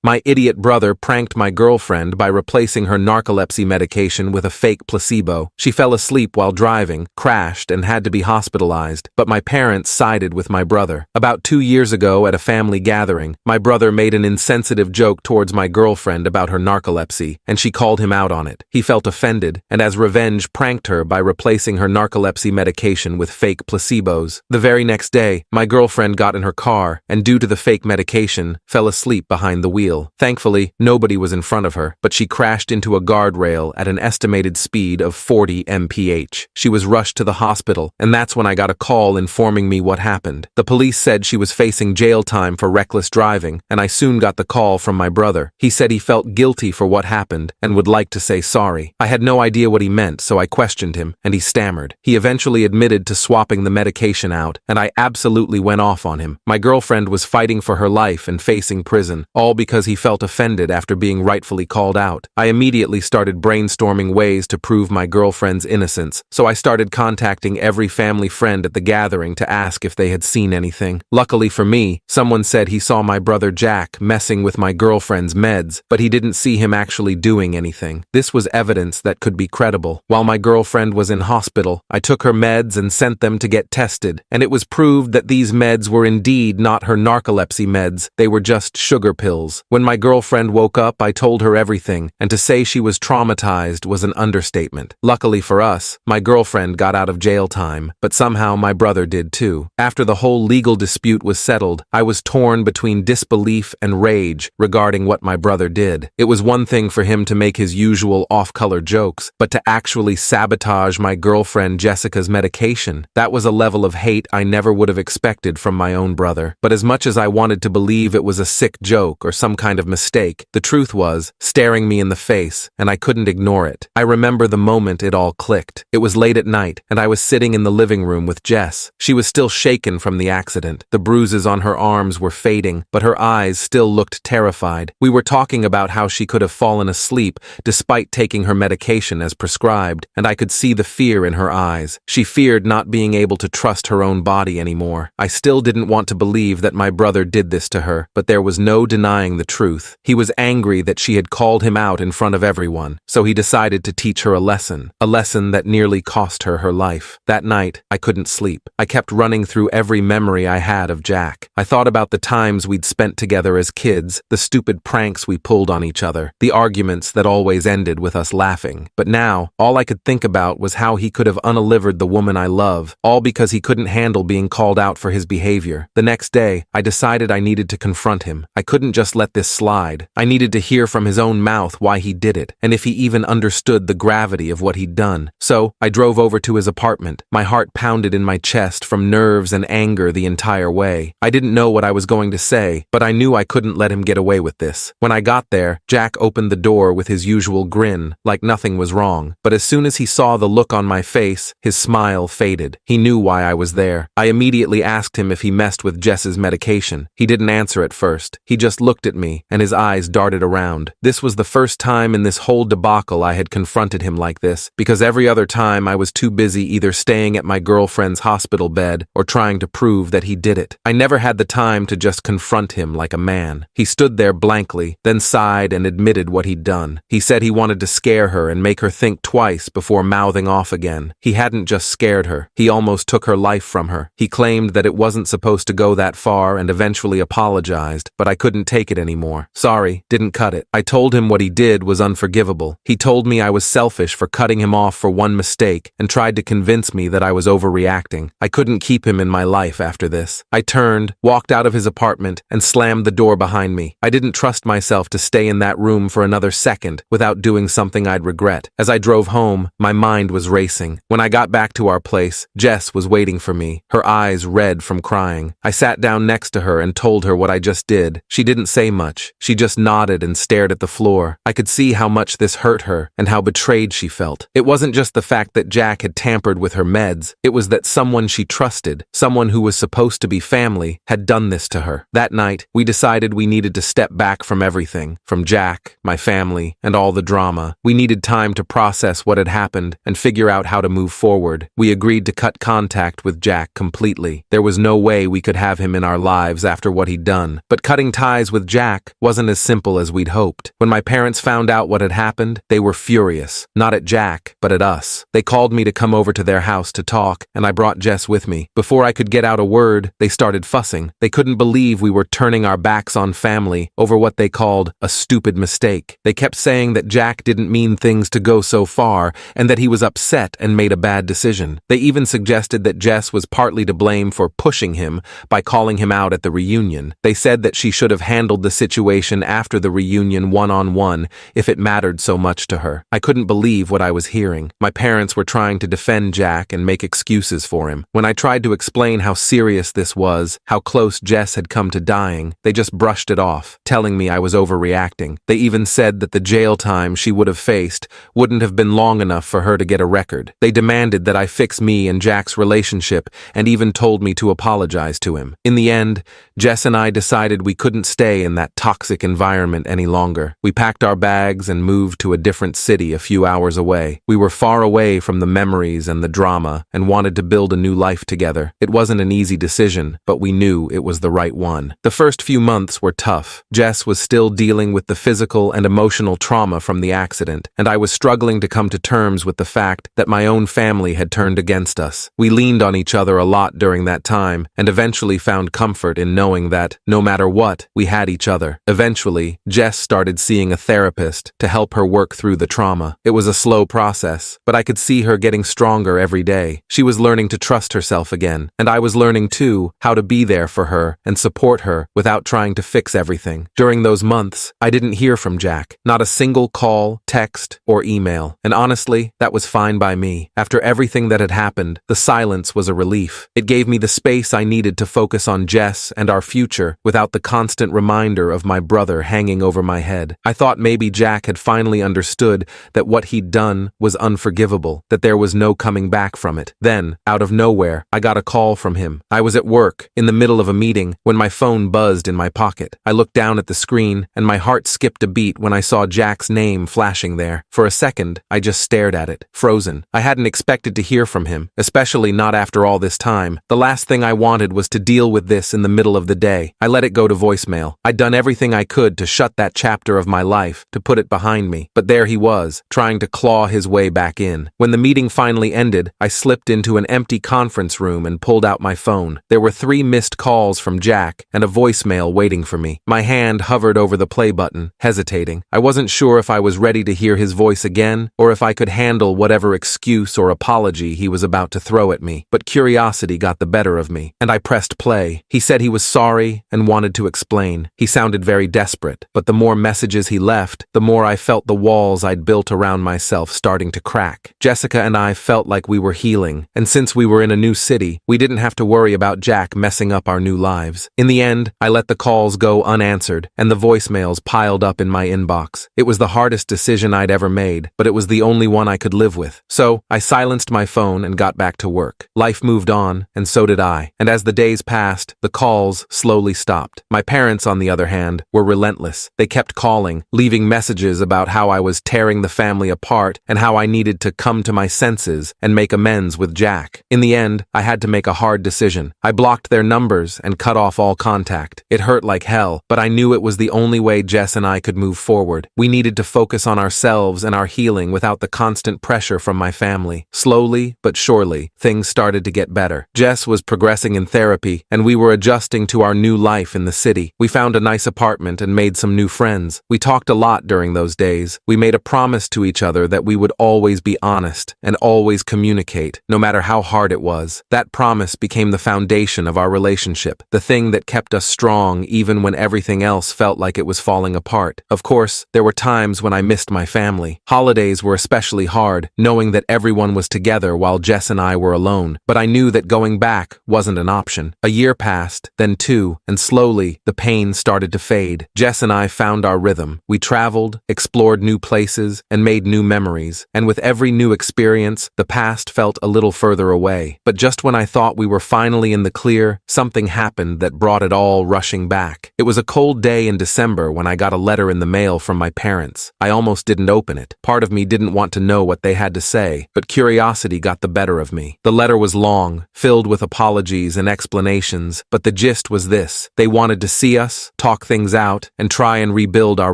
My idiot brother pranked my girlfriend by replacing her narcolepsy medication with a fake placebo. She fell asleep while driving, crashed, and had to be hospitalized, but my parents sided with my brother. About 2 years ago at a family gathering, my brother made an insensitive joke towards my girlfriend about her narcolepsy, and she called him out on it. He felt offended, and as revenge pranked her by replacing her narcolepsy medication with fake placebos. The very next day, my girlfriend got in her car, and due to the fake medication, fell asleep behind the wheel. Thankfully, nobody was in front of her, but she crashed into a guardrail at an estimated speed of 40 mph. She was rushed to the hospital, and that's when I got a call informing me what happened. The police said she was facing jail time for reckless driving, and I soon got the call from my brother. He said he felt guilty for what happened and would like to say sorry. I had no idea what he meant, so I questioned him, and he stammered. He eventually admitted to swapping the medication out, and I absolutely went off on him. My girlfriend was fighting for her life and facing prison, all because he felt offended after being rightfully called out. I immediately started brainstorming ways to prove my girlfriend's innocence, so I started contacting every family friend at the gathering to ask if they had seen anything. Luckily for me, someone said he saw my brother Jack messing with my girlfriend's meds, but he didn't see him actually doing anything. This was evidence that could be credible. While my girlfriend was in hospital, I took her meds and sent them to get tested, and it was proved that these meds were indeed not her narcolepsy meds. They were just sugar pills. When my girlfriend woke up, I told her everything, and to say she was traumatized was an understatement. Luckily for us, my girlfriend got out of jail time, but somehow my brother did too. After the whole legal dispute was settled, I was torn between disbelief and rage regarding what my brother did. It was one thing for him to make his usual off-color jokes, but to actually sabotage my girlfriend Jessica's medication, that was a level of hate I never would have expected from my own brother. But as much as I wanted to believe it was a sick joke or some kind of mistake, the truth was staring me in the face, and I couldn't ignore it. I remember the moment it all clicked. It was late at night, and I was sitting in the living room with Jess. She was still shaken from the accident. The bruises on her arms were fading, but her eyes still looked terrified. We were talking about how she could have fallen asleep despite taking her medication as prescribed, and I could see the fear in her eyes. She feared not being able to trust her own body anymore. I still didn't want to believe that my brother did this to her, but there was no denying the truth. He was angry that she had called him out in front of everyone, so he decided to teach her a lesson that nearly cost her her life. That night, I couldn't sleep. I kept running through every memory I had of Jack. I thought about the times we'd spent together as kids, the stupid pranks we pulled on each other, the arguments that always ended with us laughing. But now, all I could think about was how he could have unalivered the woman I love, all because he couldn't handle being called out for his behavior. The next day, I decided I needed to confront him. I couldn't just let this slide. I needed to hear from his own mouth why he did it, and if he even understood the gravity of what he'd done. So, I drove over to his apartment. My heart pounded in my chest from nerves and anger the entire way. I didn't know what I was going to say, but I knew I couldn't let him get away with this. When I got there, Jack opened the door with his usual grin, like nothing was wrong. But as soon as he saw the look on my face, his smile faded. He knew why I was there. I immediately asked him if he messed with Jess's medication. He didn't answer at first. He just looked at me, and his eyes darted around. This was the first time in this whole debacle I had confronted him like this, because every other time I was too busy either staying at my girlfriend's hospital bed or trying to prove that he did it. I never had the time to just confront him like a man. He stood there blankly, then sighed and admitted what he'd done. He said he wanted to scare her and make her think twice before mouthing off again. He hadn't just scared her, he almost took her life from her. He claimed that it wasn't supposed to go that far and eventually apologized, but I couldn't take it anymore. Sorry, didn't cut it. I told him what he did was unforgivable. He told me I was selfish for cutting him off for one mistake and tried to convince me that I was overreacting. I couldn't keep him in my life after this. I turned, walked out of his apartment, and slammed the door behind me. I didn't trust myself to stay in that room for another second without doing something I'd regret. As I drove home, my mind was racing. When I got back to our place, Jess was waiting for me, her eyes red from crying. I sat down next to her and told her what I just did. She didn't say much. She just nodded and stared at the floor. I could see how much this hurt her and how betrayed she felt. It wasn't just the fact that Jack had tampered with her meds. It was that someone she trusted, someone who was supposed to be family, had done this to her. That night, we decided we needed to step back from everything, from Jack, my family, and all the drama. We needed time to process what had happened and figure out how to move forward. We agreed to cut contact with Jack completely. There was no way we could have him in our lives after what he'd done. But cutting ties with Jack Jack wasn't as simple as we'd hoped. When my parents found out what had happened, they were furious. Not at Jack, but at us. They called me to come over to their house to talk, and I brought Jess with me. Before I could get out a word, they started fussing. They couldn't believe we were turning our backs on family over what they called a stupid mistake. They kept saying that Jack didn't mean things to go so far, and that he was upset and made a bad decision. They even suggested that Jess was partly to blame for pushing him by calling him out at the reunion. They said that she should have handled the situation after the reunion one-on-one if it mattered so much to her. I couldn't believe what I was hearing. My parents were trying to defend Jack and make excuses for him. When I tried to explain how serious this was, how close Jess had come to dying, they just brushed it off, telling me I was overreacting. They even said that the jail time she would have faced wouldn't have been long enough for her to get a record. They demanded that I fix me and Jack's relationship and even told me to apologize to him. In the end, Jess and I decided we couldn't stay in that toxic environment any longer. We packed our bags and moved to a different city a few hours away. We were far away from the memories and the drama and wanted to build a new life together. It wasn't an easy decision, but we knew it was the right one. The first few months were tough. Jess was still dealing with the physical and emotional trauma from the accident, and I was struggling to come to terms with the fact that my own family had turned against us. We leaned on each other a lot during that time and eventually found comfort in knowing that, no matter what, we had each other. Eventually, Jess started seeing a therapist to help her work through the trauma. It was a slow process, but I could see her getting stronger every day. She was learning to trust herself again, and I was learning too how to be there for her and support her without trying to fix everything. During those months, I didn't hear from Jack. Not a single call, text, or email. And honestly, that was fine by me. After everything that had happened, the silence was a relief. It gave me the space I needed to focus on Jess and our future without the constant reminder of my brother hanging over my head. I thought maybe Jack had finally understood that what he'd done was unforgivable, that there was no coming back from it. Then, out of nowhere, I got a call from him. I was at work, in the middle of a meeting, when my phone buzzed in my pocket. I looked down at the screen, and my heart skipped a beat when I saw Jack's name flashing there. For a second, I just stared at it, frozen. I hadn't expected to hear from him, especially not after all this time. The last thing I wanted was to deal with this in the middle of the day. I let it go to voicemail. I'd done everything I could to shut that chapter of my life, to put it behind me. But there he was, trying to claw his way back in. When the meeting finally ended, I slipped into an empty conference room and pulled out my phone. There were 3 missed calls from Jack and a voicemail waiting for me. My hand hovered over the play button, hesitating. I wasn't sure if I was ready to hear his voice again, or if I could handle whatever excuse or apology he was about to throw at me. But curiosity got the better of me, and I pressed play. He said he was sorry and wanted to explain. He sounded very desperate, but the more messages he left, the more I felt the walls I'd built around myself starting to crack. Jessica and I felt like we were healing, and since we were in a new city, we didn't have to worry about Jack messing up our new lives. In the end, I let the calls go unanswered, and the voicemails piled up in my inbox. It was the hardest decision I'd ever made, but it was the only one I could live with. So, I silenced my phone and got back to work. Life moved on, and so did I. And as the days passed, the calls slowly stopped. My parents, on the other hand, were relentless. They kept calling, leaving messages about how I was tearing the family apart and how I needed to come to my senses and make amends with Jack. In the end, I had to make a hard decision. I blocked their numbers and cut off all contact. It hurt like hell, but I knew it was the only way Jess and I could move forward. We needed to focus on ourselves and our healing without the constant pressure from my family. Slowly, but surely, things started to get better. Jess was progressing in therapy, and we were adjusting to our new life in the city. We found a nice apartment and made some new friends. We talked a lot during those days. We made a promise to each other that we would always be honest and always communicate, no matter how hard it was. That promise became the foundation of our relationship, the thing that kept us strong even when everything else felt like it was falling apart. Of course, there were times when I missed my family. Holidays were especially hard, knowing that everyone was together while Jess and I were alone. But I knew that going back wasn't an option. A year passed, then 2, and slowly, the pain started to fade. Jess and I found our rhythm. We traveled, explored new places, and made new memories. And with every new experience, the past felt a little further away. But just when I thought we were finally in the clear, something happened that brought it all rushing back. It was a cold day in December when I got a letter in the mail from my parents. I almost didn't open it. Part of me didn't want to know what they had to say, but curiosity got the better of me. The letter was long, filled with apologies and explanations, but the gist was this: they wanted to see us, talk talk things out and try and rebuild our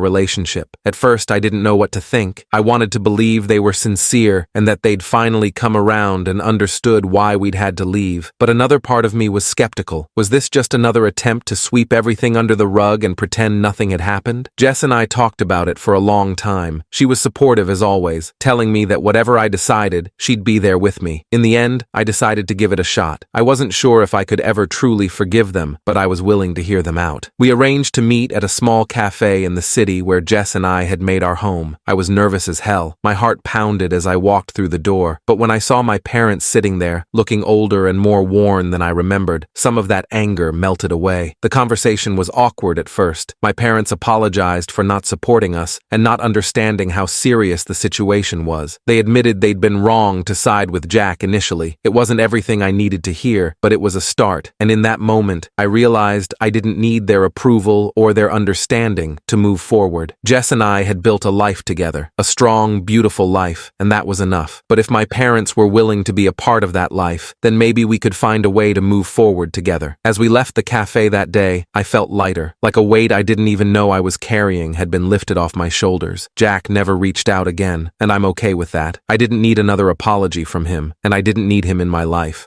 relationship. At first, I didn't know what to think. I wanted to believe they were sincere and that they'd finally come around and understood why we'd had to leave. But another part of me was skeptical. Was this just another attempt to sweep everything under the rug and pretend nothing had happened? Jess and I talked about it for a long time. She was supportive as always, telling me that whatever I decided, she'd be there with me. In the end, I decided to give it a shot. I wasn't sure if I could ever truly forgive them, but I was willing to hear them out. We arranged to meet at a small cafe in the city where Jess and I had made our home. I was nervous as hell. My heart pounded as I walked through the door, but when I saw my parents sitting there, looking older and more worn than I remembered, some of that anger melted away. The conversation was awkward at first. My parents apologized for not supporting us and not understanding how serious the situation was. They admitted they'd been wrong to side with Jack initially. It wasn't everything I needed to hear, but it was a start, and in that moment, I realized I didn't need their approval or their understanding to move forward. Jess and I had built a life together, a strong, beautiful life, and that was enough. But if my parents were willing to be a part of that life, then maybe we could find a way to move forward together. As we left the cafe that day, I felt lighter, like a weight I didn't even know I was carrying had been lifted off my shoulders. Jack never reached out again, and I'm okay with that. I didn't need another apology from him, and I didn't need him in my life.